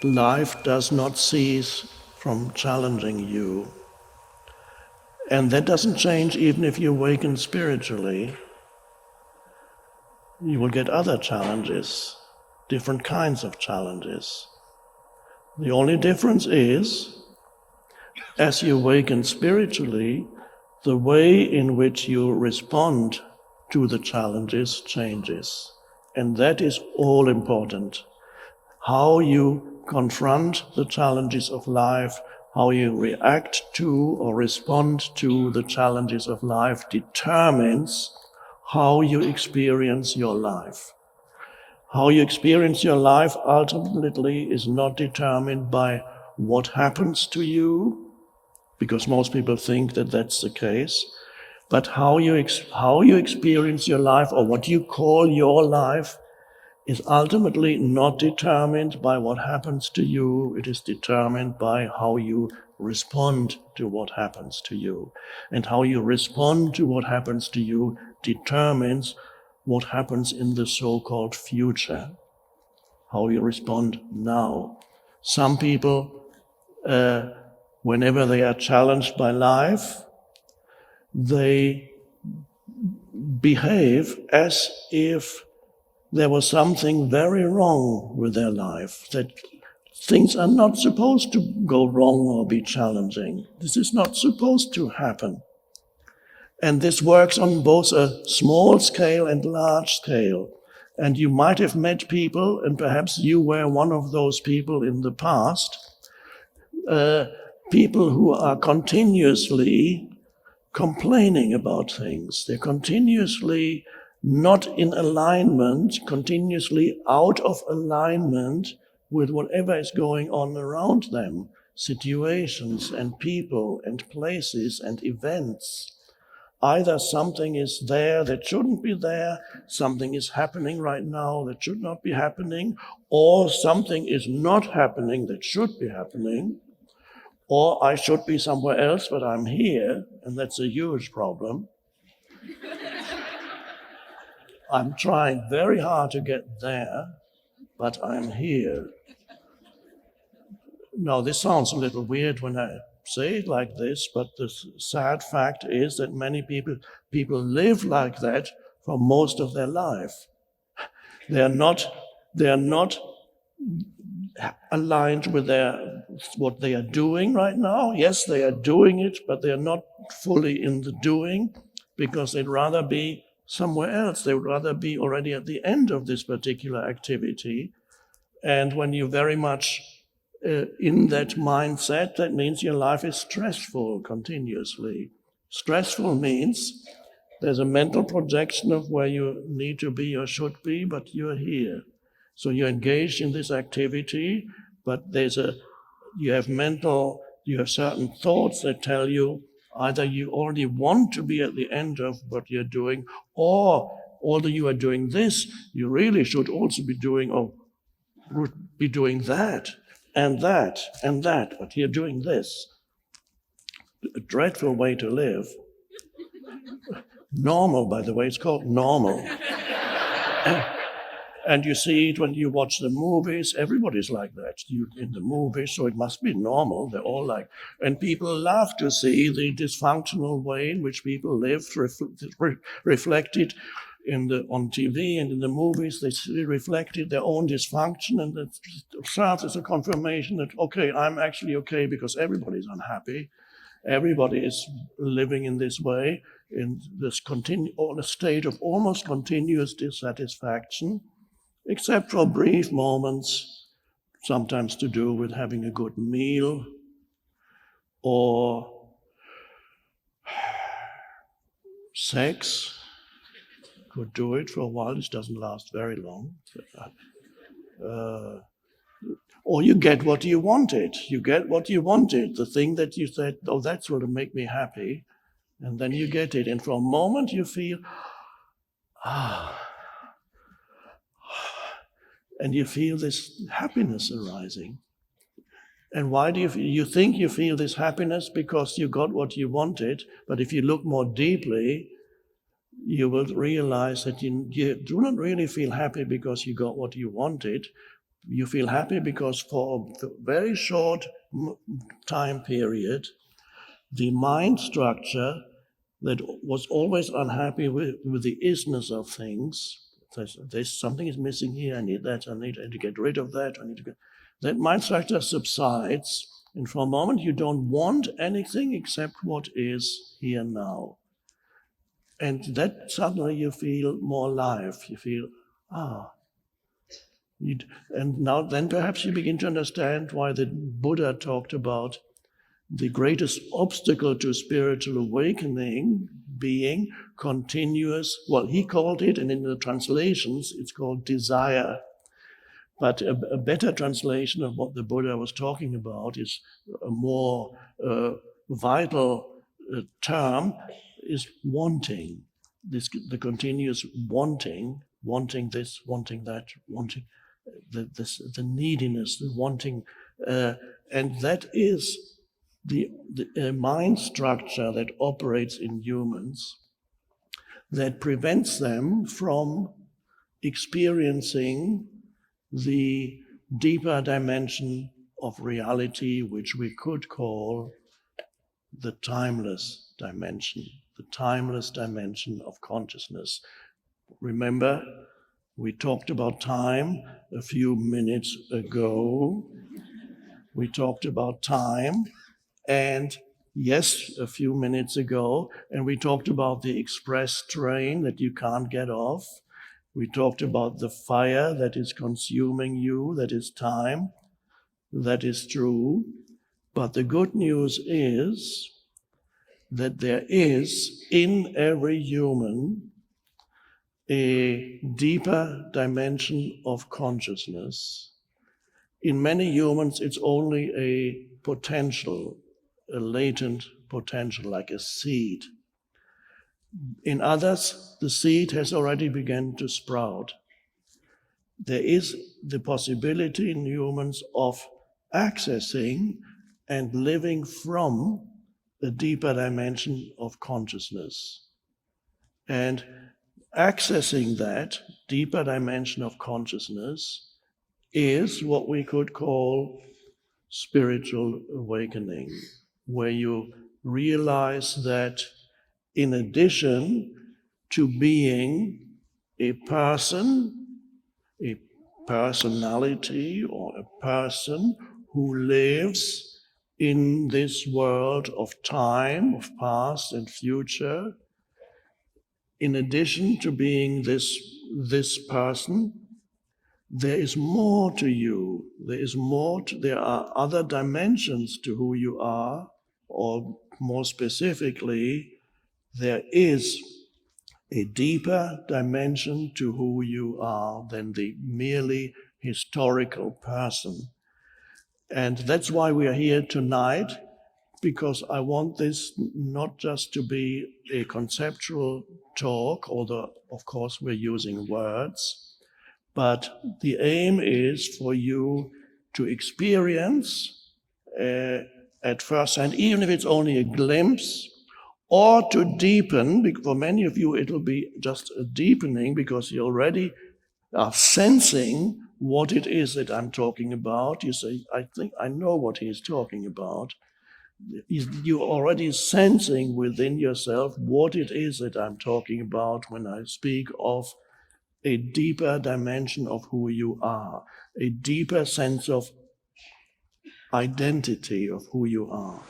life does not cease from challenging you. And that doesn't change even if you awaken spiritually. You will get other challenges, different kinds of challenges. The only difference is, as you awaken spiritually, the way in which you respond to the challenges changes. And that is all important. How you confront the challenges of life, how you react to or respond to the challenges of life determines how you experience your life. How you experience your life ultimately is not determined by what happens to you, because most people think that that's the case, but how you experience your life, or what you call your life, is ultimately not determined by what happens to you. It is determined by how you respond to what happens to you. And how you respond to what happens to you determines what happens in the so-called future, how you respond now. Some people, whenever they are challenged by life, they behave as if there was something very wrong with their life, that things are not supposed to go wrong or be challenging. This is not supposed to happen. And this works on both a small scale and large scale. And you might have met people, and perhaps you were one of those people in the past, people who are continuously complaining about things. They're continuously not in alignment, continuously out of alignment with whatever is going on around them, situations and people and places and events. Either something is there that shouldn't be there, something is happening right now that should not be happening, or something is not happening that should be happening, or I should be somewhere else, but I'm here, and that's a huge problem. I'm trying very hard to get there, but I'm here. Now, this sounds a little weird when I say it like this, but the sad fact is that many people live like that for most of their life. They are not aligned with what they are doing right now. Yes, they are doing it, but they are not fully in the doing, because they'd rather be somewhere else. They would rather be already at the end of this particular activity. And when you're very much in that mindset, that means your life is stressful continuously. Stressful means there's a mental projection of where you need to be or should be, but you're here. So you're engaged in this activity, but you have certain thoughts that tell you either you already want to be at the end of what you're doing, or although you are doing this, you really should also be doing that and that and that, but you're doing this. A dreadful way to live. Normal, by the way, it's called normal. And you see it when you watch the movies. Everybody's like that in the movies, so it must be normal. They're all like, and people love to see the dysfunctional way in which people live reflected on TV and in the movies. They see reflected their own dysfunction, and that serves as a confirmation that, okay, I'm actually okay because everybody's unhappy. Everybody is living in this way, in this a state of almost continuous dissatisfaction, except for brief moments, sometimes to do with having a good meal, or sex. Could do it for a while. This doesn't last very long. Or you get what you wanted. You get what you wanted, the thing that you said, oh, that's what will make me happy. And then you get it. And for a moment you feel, and you feel this happiness arising. And why do you think you feel this happiness? Because you got what you wanted. But if you look more deeply, you will realize that you do not really feel happy because you got what you wanted, You feel happy because for a very short time period, the mind structure that was always unhappy with the isness of things, there's something is missing here, I need that, I need to get rid of that, that mind structure subsides, and for a moment you don't want anything except what is here now. And that suddenly you feel more alive, you feel, and now then perhaps you begin to understand why the Buddha talked about the greatest obstacle to spiritual awakening being continuous, well, he called it, and in the translations, it's called desire. But a better translation of what the Buddha was talking about is a more vital term, is wanting. The continuous wanting this, wanting that, wanting the neediness, the wanting, and that is the mind structure that operates in humans that prevents them from experiencing the deeper dimension of reality, which we could call the timeless dimension of consciousness. Remember, we talked about time a few minutes ago. We talked about time, and yes, a few minutes ago, and we talked about the express train that you can't get off. We talked about the fire that is consuming you, that is time. That is true. But the good news is that there is in every human a deeper dimension of consciousness. In many humans, it's only a potential, a latent potential, like a seed. In others, the seed has already begun to sprout. There is the possibility in humans of accessing and living from a deeper dimension of consciousness. And accessing that deeper dimension of consciousness is what we could call spiritual awakening, where you realize that in addition to being a person, a personality, or a person who lives in this world of time, of past and future, in addition to being this person, there is more to you. There are other dimensions to who you are, or more specifically, there is a deeper dimension to who you are than the merely historical person. And that's why we are here tonight, because I want this not just to be a conceptual talk, although of course we're using words, but the aim is for you to experience at first hand, even if it's only a glimpse, or to deepen. For many of you it'll be just a deepening because you already are sensing what it is that I'm talking about. You say, I think I know what he's talking about. You're already sensing within yourself what it is that I'm talking about when I speak of a deeper dimension of who you are, a deeper sense of identity of who you are.